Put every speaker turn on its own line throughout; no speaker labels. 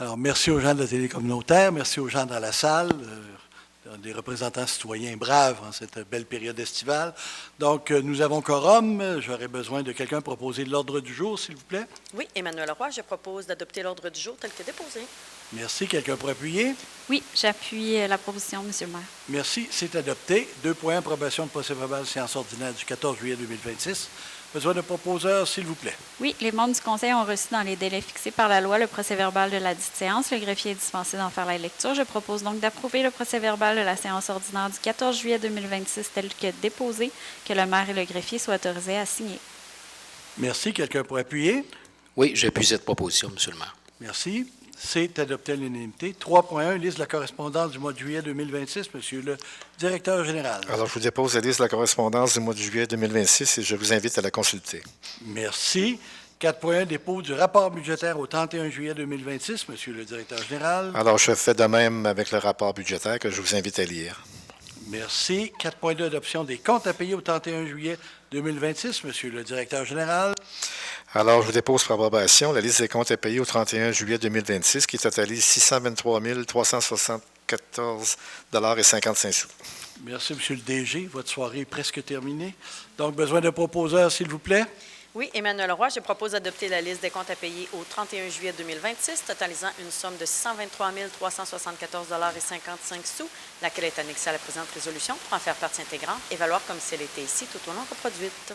Alors, merci aux gens de la télé communautaire, merci aux gens dans la salle, des représentants citoyens braves en cette belle période estivale. Donc, nous avons quorum. J'aurais besoin de quelqu'un proposer l'ordre du jour, s'il vous plaît.
Oui, Emmanuel Roy, je propose d'adopter l'ordre du jour tel que déposé.
Merci. Quelqu'un pour appuyer?
Oui, j'appuie la proposition, M. le maire.
Merci. C'est adopté. 2 points, approbation de procès-verbal séance ordinaire du 14 juillet 2026. Besoin de proposeur, s'il vous plaît.
Oui, les membres du Conseil ont reçu dans les délais fixés par la loi le procès-verbal de la dite séance. Le greffier est dispensé d'en faire la lecture. Je propose donc d'approuver le procès-verbal de la séance ordinaire du 14 juillet 2026 tel que déposé, que le maire et le greffier soient autorisés à signer.
Merci. Quelqu'un pour appuyer?
Oui, j'appuie cette proposition, M. le maire.
Merci. C'est adopté à l'unanimité. 3.1, liste de la correspondance du mois de juillet 2026. Monsieur le directeur général.
Alors, je vous dépose la liste de la correspondance du mois de juillet 2026 et je vous invite à la consulter.
Merci. 4.1, dépôt du rapport budgétaire au 31 juillet 2026. Monsieur le directeur général.
Alors, je fais de même avec le rapport budgétaire que je vous invite à lire.
Merci. 4.2, adoption des comptes à payer au 31 juillet 2026. Monsieur le directeur général.
Alors, je vous dépose pour approbation la liste des comptes à payer au 31 juillet 2026 qui totalise 623 374,55 $.
Merci, Monsieur le DG. Votre soirée est presque terminée. Donc, besoin de proposeur, s'il vous plaît.
Oui, Emmanuel Roy, je propose d'adopter la liste des comptes à payer au 31 juillet 2026, totalisant une somme de 623 374,55 $, laquelle est annexée à la présente résolution pour en faire partie intégrante et valoir comme si elle était ici tout au long reproduite.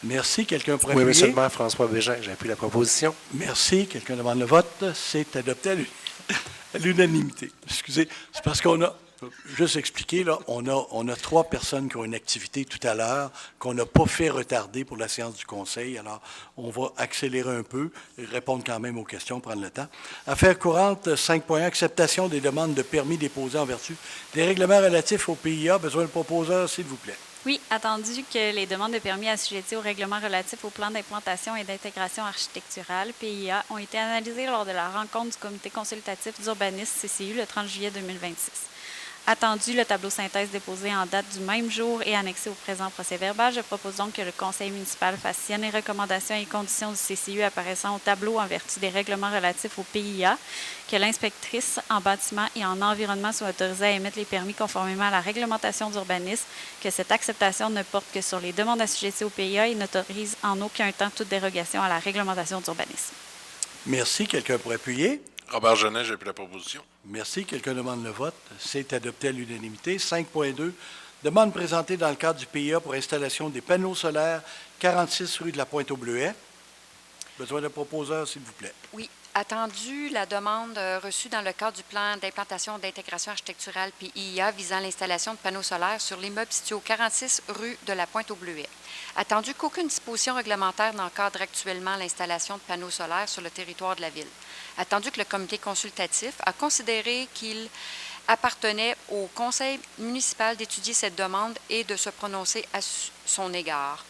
Merci. Quelqu'un pour
Oui,
appuyer?
monsieur le maire, François Bégin, j'appuie la proposition.
Merci. Quelqu'un demande le vote. C'est adopté à l'unanimité. Excusez, c'est parce qu'on a, juste expliquer, là, on a 3 personnes qui ont une activité tout à l'heure qu'on n'a pas fait retarder pour la séance du Conseil. Alors, on va accélérer un peu et répondre quand même aux questions, prendre le temps. Affaires courantes, 5.1, acceptation des demandes de permis déposées en vertu des règlements relatifs au PIA. Besoin de proposeur, s'il vous plaît.
Oui, attendu que les demandes de permis assujetties au règlement relatif au plan d'implantation et d'intégration architecturale, PIA, ont été analysées lors de la rencontre du comité consultatif d'urbanisme CCU le 30 juillet 2026. Attendu le tableau synthèse déposé en date du même jour et annexé au présent procès-verbal, je propose donc que le conseil municipal fasse sienne les recommandations et conditions du CCU apparaissant au tableau en vertu des règlements relatifs au PIA, que l'inspectrice en bâtiment et en environnement soit autorisée à émettre les permis conformément à la réglementation d'urbanisme, que cette acceptation ne porte que sur les demandes assujetties au PIA et n'autorise en aucun temps toute dérogation à la réglementation d'urbanisme.
Merci. Quelqu'un pour appuyer?
Robert Genet, j'appuie la proposition.
Merci. Quelqu'un demande le vote. C'est adopté à l'unanimité. 5.2, demande présentée dans le cadre du PIA pour installation des panneaux solaires 46 rue de la Pointe-aux-Bleuets. Besoin de proposeur, s'il vous plaît.
Oui. Attendu la demande reçue dans le cadre du plan d'implantation d'intégration architecturale PIA visant l'installation de panneaux solaires sur l'immeuble situé au 46 rue de la Pointe-aux-Bleuets. Attendu qu'aucune disposition réglementaire n'encadre actuellement l'installation de panneaux solaires sur le territoire de la Ville. Attendu que le comité consultatif a considéré qu'il appartenait au conseil municipal d'étudier cette demande et de se prononcer à son égard.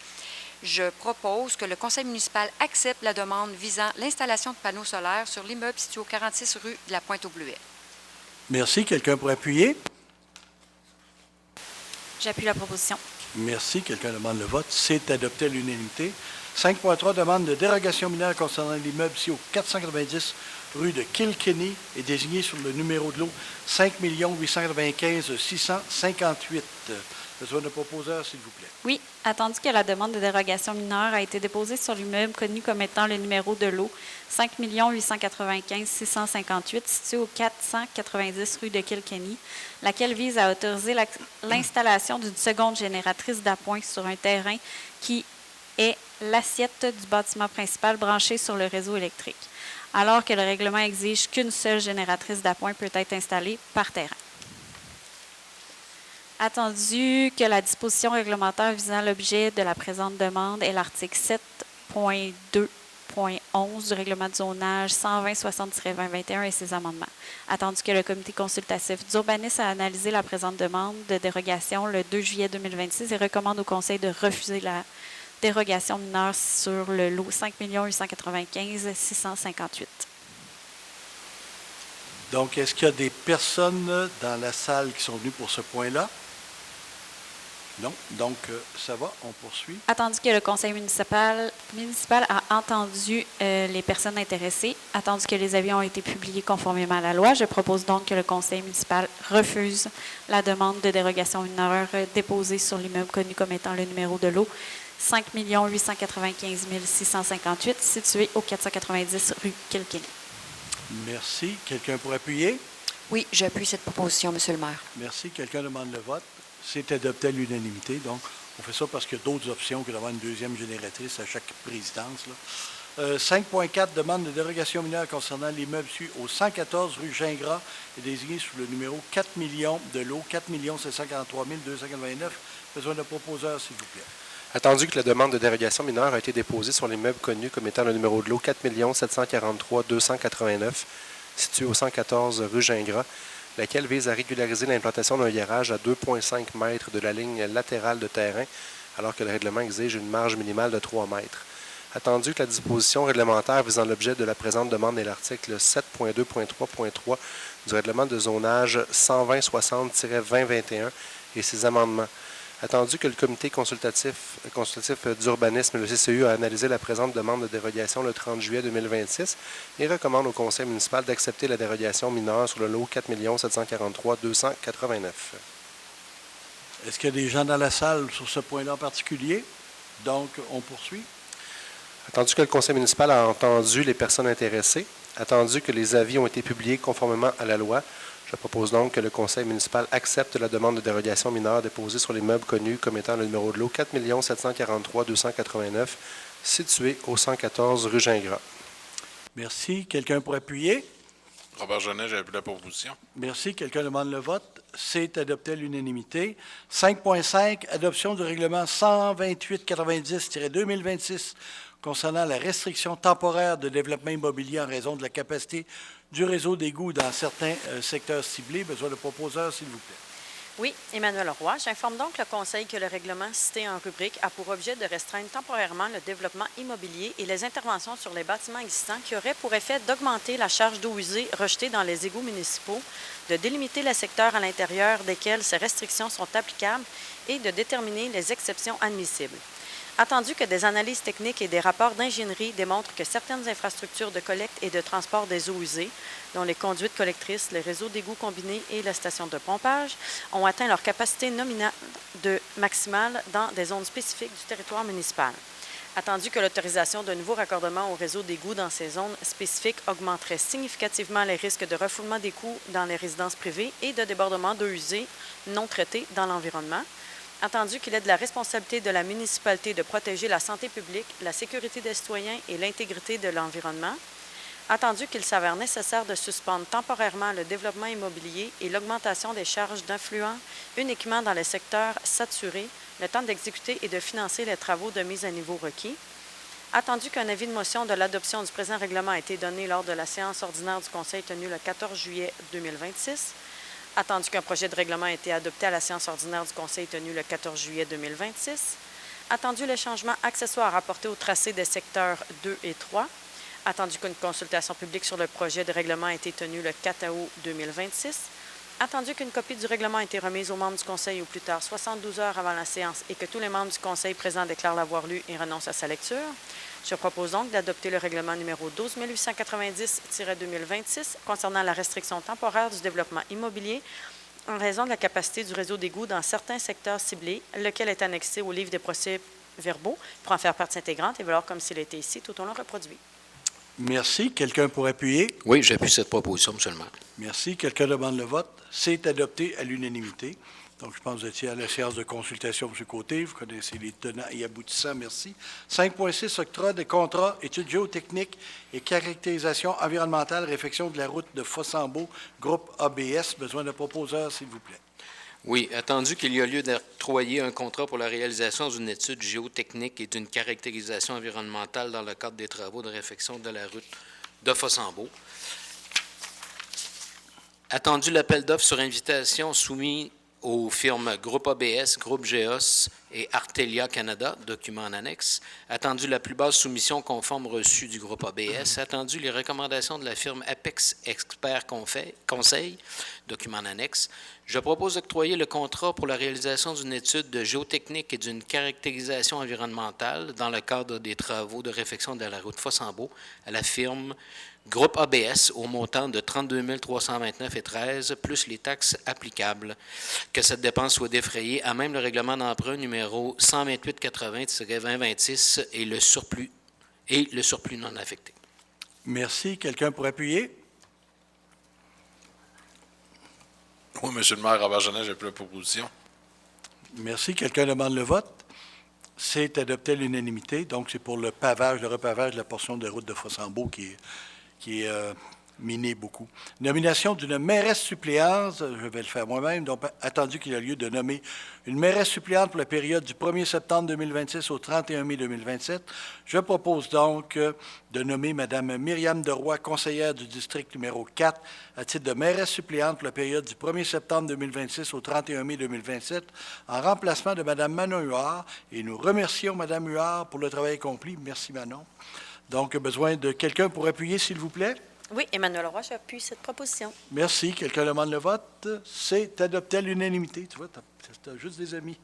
Je propose que le conseil municipal accepte la demande visant l'installation de panneaux solaires sur l'immeuble situé au 46 rue de la Pointe-aux-Bleuets.
Merci. Quelqu'un pour appuyer?
J'appuie la proposition.
Merci. Quelqu'un demande le vote. C'est adopté à l'unanimité. 5.3, demande de dérogation mineure concernant l'immeuble ici au 490 rue de Kilkenny est désigné sur le numéro de lot 5 895 658. Besoin de proposeur, s'il vous plaît.
Oui, attendu que la demande de dérogation mineure a été déposée sur l'immeuble connu comme étant le numéro de lot 5 895 658 situé au 490 rue de Kilkenny, laquelle vise à autoriser l'installation d'une seconde génératrice d'appoint sur un terrain qui est l'assiette du bâtiment principal branché sur le réseau électrique, alors que le règlement exige qu'une seule génératrice d'appoint peut être installée par terrain. Attendu que la disposition réglementaire visant l'objet de la présente demande est l'article 7.2.11 du règlement de zonage 120-60-2021 et ses amendements. Attendu que le comité consultatif d'urbanisme a analysé la présente demande de dérogation le 2 juillet 2026 et recommande au conseil de refuser la dérogation mineure sur le lot 5 895 658.
Donc, est-ce qu'il y a des personnes dans la salle qui sont venues pour ce point-là? Non. Donc, ça va, on poursuit.
Attendu que le conseil municipal a entendu les personnes intéressées, attendu que les avis ont été publiés conformément à la loi, je propose donc que le conseil municipal refuse la demande de dérogation mineure déposée sur l'immeuble connu comme étant le numéro de lot 5 895 658, situé au 490 rue Kilkenny.
Merci. Quelqu'un pour appuyer?
Oui, j'appuie cette proposition, Monsieur le maire.
Merci. Quelqu'un demande le vote. C'est adopté à l'unanimité. Donc, on fait ça parce qu'il y a d'autres options que d'avoir une deuxième génératrice à chaque présidence. 5.4, demande de dérogation mineure concernant l'immeuble au 114 rue Gingras est désigné sous le numéro 4 millions de lot 4 743 289. Besoin de proposeur, s'il vous plaît.
Attendu que la demande de dérogation mineure a été déposée sur l'immeuble connu comme étant le numéro de lot 4 743 289, situé au 114 rue Gingras, laquelle vise à régulariser l'implantation d'un garage à 2,5 mètres de la ligne latérale de terrain, alors que le règlement exige une marge minimale de 3 mètres. Attendu que la disposition réglementaire visant l'objet de la présente demande est l'article 7.2.3.3 du règlement de zonage 120-60-2021 et ses amendements. Attendu que le comité consultatif d'urbanisme, le CCU, a analysé la présente demande de dérogation le 30 juillet 2026 et recommande au conseil municipal d'accepter la dérogation mineure sur le lot 4 743 289.
Est-ce qu'il y a des gens dans la salle sur ce point-là en particulier? Donc, on poursuit.
Attendu que le conseil municipal a entendu les personnes intéressées, attendu que les avis ont été publiés conformément à la loi, je propose donc que le conseil municipal accepte la demande de dérogation mineure déposée sur l'immeuble connu comme étant le numéro de lot 4 743 289, situé au 114 rue Gingras.
Merci. Quelqu'un pour appuyer?
Robert Genet, j'appuie la proposition.
Merci. Quelqu'un demande le vote. C'est adopté à l'unanimité. 5.5, adoption du règlement 128-90-2026 concernant la restriction temporaire de développement immobilier en raison de la capacité du réseau d'égouts dans certains secteurs ciblés. Besoin de proposeur, s'il vous plaît.
Oui, Emmanuel Roy. J'informe donc le Conseil que le règlement cité en rubrique a pour objet de restreindre temporairement le développement immobilier et les interventions sur les bâtiments existants qui auraient pour effet d'augmenter la charge d'eau usée rejetée dans les égouts municipaux, de délimiter les secteurs à l'intérieur desquels ces restrictions sont applicables et de déterminer les exceptions admissibles. Attendu que des analyses techniques et des rapports d'ingénierie démontrent que certaines infrastructures de collecte et de transport des eaux usées, dont les conduites collectrices, les réseaux d'égouts combinés et la station de pompage, ont atteint leur capacité nominale maximale dans des zones spécifiques du territoire municipal. Attendu que l'autorisation de nouveaux raccordements au réseau d'égouts dans ces zones spécifiques augmenterait significativement les risques de refoulement d'égouts dans les résidences privées et de débordement d'eau usée non traitée dans l'environnement. Attendu qu'il est de la responsabilité de la municipalité de protéger la santé publique, la sécurité des citoyens et l'intégrité de l'environnement. Attendu qu'il s'avère nécessaire de suspendre temporairement le développement immobilier et l'augmentation des charges d'influents uniquement dans les secteurs saturés, le temps d'exécuter et de financer les travaux de mise à niveau requis. Attendu qu'un avis de motion de l'adoption du présent règlement a été donné lors de la séance ordinaire du Conseil tenue le 14 juillet 2026. Attendu qu'un projet de règlement ait été adopté à la séance ordinaire du Conseil tenue le 14 juillet 2026. Attendu les changements accessoires apportés au tracé des secteurs 2 et 3. Attendu qu'une consultation publique sur le projet de règlement ait été tenue le 4 août 2026. Attendu qu'une copie du règlement ait été remise aux membres du Conseil au plus tard 72 heures avant la séance et que tous les membres du Conseil présents déclarent l'avoir lu et renoncent à sa lecture. Je propose donc d'adopter le règlement numéro 12 890-2026 concernant la restriction temporaire du développement immobilier en raison de la capacité du réseau d'égouts dans certains secteurs ciblés, lequel est annexé au livre des procès-verbaux pour en faire partie intégrante et valoir comme s'il était ici tout au long reproduit.
Merci. Quelqu'un pour appuyer?
Oui, j'appuie cette proposition, M. le maire.
Merci. Quelqu'un demande le vote? C'est adopté à l'unanimité. Donc, je pense que vous étiez à la séance de consultation, M. Côté. Vous connaissez les tenants et aboutissants. Merci. 5.6, octroi des contrats, études géotechniques et caractérisation environnementale, réfection de la route de Fossambeau, groupe ABS. Besoin de proposeur, s'il vous plaît.
Oui, attendu qu'il y a lieu d'octroyer un contrat pour la réalisation d'une étude géotechnique et d'une caractérisation environnementale dans le cadre des travaux de réfection de la route de Fossambeau. Attendu l'appel d'offres sur invitation soumis aux firmes Groupe ABS, Groupe GEOS et Artelia Canada, document en annexe. Attendu la plus basse soumission conforme reçue du groupe ABS. Attendu les recommandations de la firme Apex Expert Conseil, document en annexe. Je propose d'octroyer le contrat pour la réalisation d'une étude de géotechnique et d'une caractérisation environnementale dans le cadre des travaux de réfection de la route Fossambeau à la firme Groupe ABS au montant de 32 329,13 plus les taxes applicables. Que cette dépense soit défrayée à même le règlement d'emprunt numéro 128-80-2026 et le surplus non affecté.
Merci. Quelqu'un pour appuyer?
Oui, M. le maire, Robert Genet, j'appuie la proposition.
Merci. Quelqu'un demande le vote? C'est adopté à l'unanimité. Donc, c'est pour le repavage de la portion de route de Fossambeau qui est minée beaucoup. Nomination d'une mairesse suppléante, je vais le faire moi-même, donc attendu qu'il y a lieu de nommer une mairesse suppléante pour la période du 1er septembre 2026 au 31 mai 2027. Je propose donc de nommer Mme Myriam Deroy, conseillère du district numéro 4, à titre de mairesse suppléante pour la période du 1er septembre 2026 au 31 mai 2027, en remplacement de Mme Manon Huard. Et nous remercions Mme Huard pour le travail accompli. Merci, Manon. Donc, besoin de quelqu'un pour appuyer, s'il vous plaît?
Oui, Emmanuel Roy, j'appuie cette proposition.
Merci. Quelqu'un demande le vote? C'est adopté à l'unanimité. Tu vois, tu as juste des amis.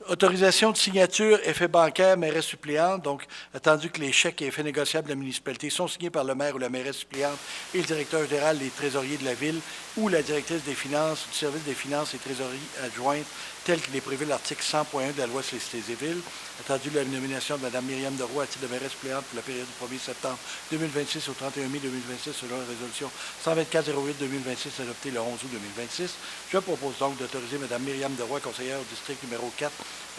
Autorisation de signature, effet bancaire, mairesse suppléante. Donc, attendu que les chèques et effets négociables de la municipalité sont signés par le maire ou la mairesse suppléante et le directeur général des trésoriers de la ville ou la directrice des finances, du service des finances et trésorerie adjointe, tel qu'il est prévu l'article 100.1 de la loi sur les cités et villes. Attendu la nomination de Mme Myriam Deroy à titre de mairesse suppléante pour la période du 1er septembre 2026 au 31 mai 2026 selon la résolution 124-08-2026 adoptée le 11 août 2026. Je propose donc d'autoriser Mme Myriam Deroy, conseillère au district numéro 4,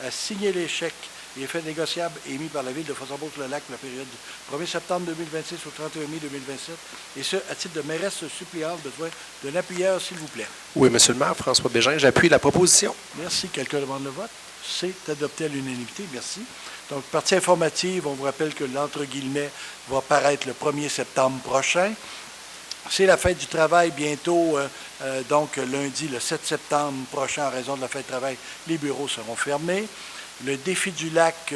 à signer les chèques et effets négociables émis par la ville de Fossambeau-sur-le-Lac pour la période du 1er septembre 2026 au 31 mai 2027, et ce, à titre de mairesse suppléante. Besoin d'un appuyeur, s'il vous plaît.
Oui, M. le maire, François Bégin, j'appuie la proposition.
Merci. Quelqu'un demande le vote? C'est adopté à l'unanimité. Merci. Donc, partie informative, on vous rappelle que l'entre guillemets va paraître le 1er septembre prochain. C'est la fête du travail bientôt, donc lundi, le 7 septembre prochain, en raison de la fête du travail, les bureaux seront fermés. Le défi du lac,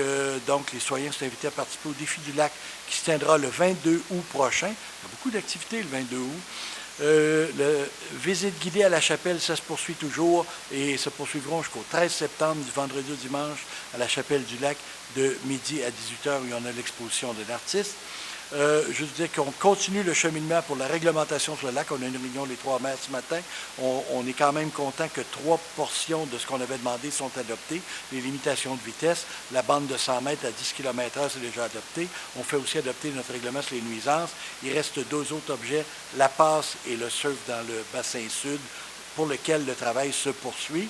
donc les citoyens sont invités à participer au défi du lac qui se tiendra le 22 août prochain. Il y a beaucoup d'activités le 22 août. Le visite guidée à la chapelle, ça se poursuit toujours et se poursuivront jusqu'au 13 septembre, du vendredi au dimanche, à la chapelle du lac, de midi à 18h, où il y en a l'exposition d'un artiste. Je veux dire qu'on continue le cheminement pour la réglementation sur le lac. On a une réunion les 3 maires ce matin. On est quand même content que 3 portions de ce qu'on avait demandé sont adoptées. Les limitations de vitesse, la bande de 100 mètres à 10 km/h, c'est déjà adopté. On fait aussi adopter notre règlement sur les nuisances. Il reste 2 autres objets, la passe et le surf dans le bassin sud, pour lequel le travail se poursuit.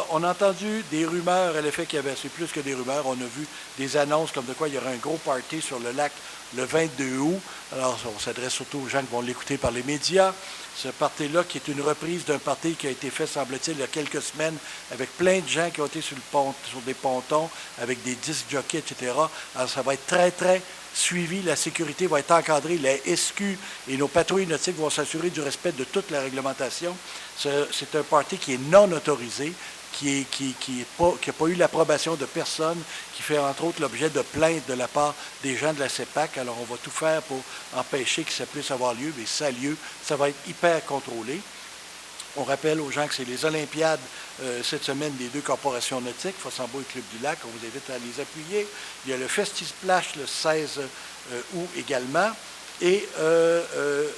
On a entendu des rumeurs à l'effet qu'il y avait, c'est plus que des rumeurs, on a vu des annonces comme de quoi il y aura un gros party sur le lac le 22 août. Alors, on s'adresse surtout aux gens qui vont l'écouter par les médias. Ce party-là, qui est une reprise d'un party qui a été fait, semble-t-il, il y a quelques semaines, avec plein de gens qui ont été sur des pontons, avec des disques jockeys, etc. Alors, ça va être très, très suivi. La sécurité va être encadrée. La SQ et nos patrouilles nautiques vont s'assurer du respect de toute la réglementation. C'est un party qui est non autorisé, qui n'a pas eu l'approbation de personne, qui fait entre autres l'objet de plaintes de la part des gens de la CEPAC. Alors, on va tout faire pour empêcher que ça puisse avoir lieu, mais ça a lieu, ça va être hyper contrôlé. On rappelle aux gens que c'est les Olympiades cette semaine des 2 corporations nautiques, Fossambeau et Club du Lac. On vous invite à les appuyer. Il y a le Festisplash le 16 août également. Et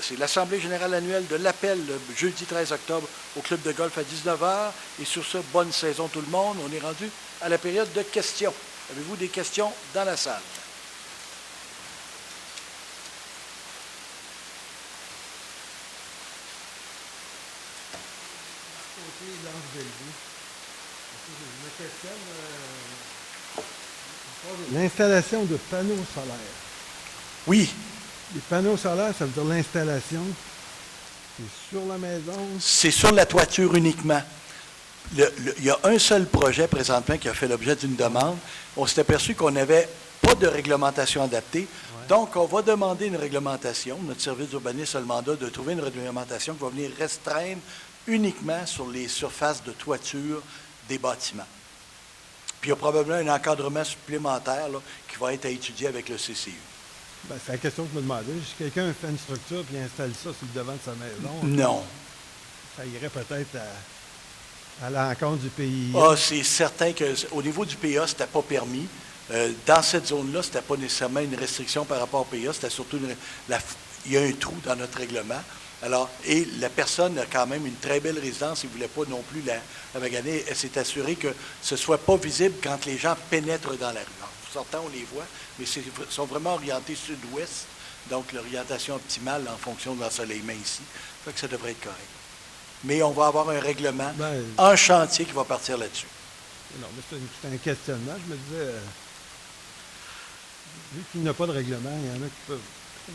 c'est l'Assemblée générale annuelle de l'Appel le jeudi 13 octobre au Club de golf à 19h. Et sur ce, bonne saison tout le monde. On est rendu à la période de questions. Avez-vous des questions dans la salle?
L'installation de panneaux solaires.
Oui.
Les panneaux solaires, ça veut dire l'installation. C'est sur la maison.
C'est sur la toiture uniquement. Il y a un seul projet présentement qui a fait l'objet d'une demande. On s'est aperçu qu'on n'avait pas de réglementation adaptée. Ouais. Donc, on va demander une réglementation. Notre service d'urbanisme a le mandat de trouver une réglementation qui va venir restreindre uniquement sur les surfaces de toiture des bâtiments. Puis il y a probablement un encadrement supplémentaire là, qui va être à étudier avec le CCU.
Ben, c'est la question que je me demandais. Si quelqu'un fait une structure et installe ça sur le devant de sa maison,
Non.
ça irait peut-être à l'encontre du pays.
Ah, c'est certain qu'au niveau du PA, ce n'était pas permis. Dans cette zone-là, ce n'était pas nécessairement une restriction par rapport au PA, c'était surtout il y a un trou dans notre règlement. Alors, et la personne a quand même une très belle résidence, il ne voulait pas non plus la maganer. Elle s'est assurée que ce ne soit pas visible quand les gens pénètrent dans la rue. En sortant, on les voit, mais ils sont vraiment orientés sud-ouest, donc l'orientation optimale en fonction de l'ensoleillement ici. Fait que ça devrait être correct. Mais on va avoir un règlement en chantier qui va partir là-dessus.
Non, mais c'est un questionnement. Je me disais, vu qu'il n'y a pas de règlement, il y en a qui peuvent.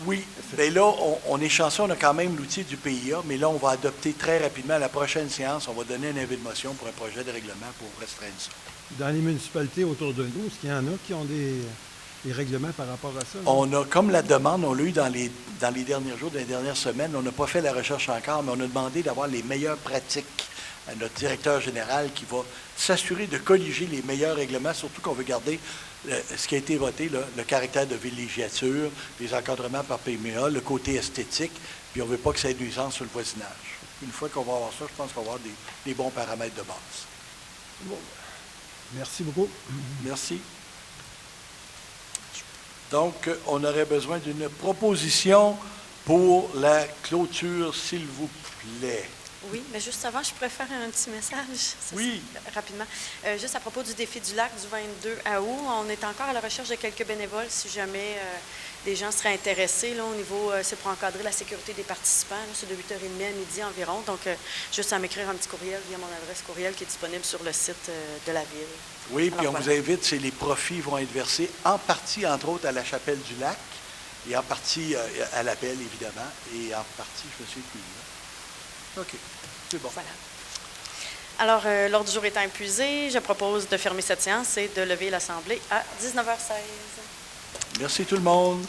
Oui, bien là, on est chanceux, on a quand même l'outil du PIA, mais là, on va adopter très rapidement à la prochaine séance, on va donner un avis de motion pour un projet de règlement pour restreindre ça.
Dans les municipalités autour de nous, est-ce qu'il y en a qui ont des règlements par rapport à ça?
On a, comme la demande, on l'a eu dans les derniers jours, dans les dernières semaines, on n'a pas fait la recherche encore, mais on a demandé d'avoir les meilleures pratiques à notre directeur général qui va s'assurer de colliger les meilleurs règlements, surtout qu'on veut garder ce qui a été voté, là, le caractère de villégiature, les encadrements par PMA, le côté esthétique, puis on ne veut pas que ça ait de nuisance sur le voisinage. Une fois qu'on va avoir ça, je pense qu'on va avoir des bons paramètres de base.
Bon. Merci beaucoup.
Merci. Donc, on aurait besoin d'une proposition pour la clôture, s'il vous plaît.
Oui, mais juste avant, je préfère un petit message.
Oui.
Rapidement. Juste à propos du défi du lac du 22 août, on est encore à la recherche de quelques bénévoles si jamais des gens seraient intéressés. Là, au niveau, c'est pour encadrer la sécurité des participants. Là, c'est de 8h30 à midi environ. Donc, juste à m'écrire un petit courriel via mon adresse courriel qui est disponible sur le site de la Ville.
Oui, puis
alors,
on vous invite, les profits vont être versés en partie, entre autres, à la chapelle du lac et en partie à l'appel, évidemment, et en partie, je me suis plus là. OK. C'est bon.
Voilà. Alors, l'ordre du jour étant épuisé, je propose de fermer cette séance et de lever l'Assemblée à 19h16.
Merci tout le monde.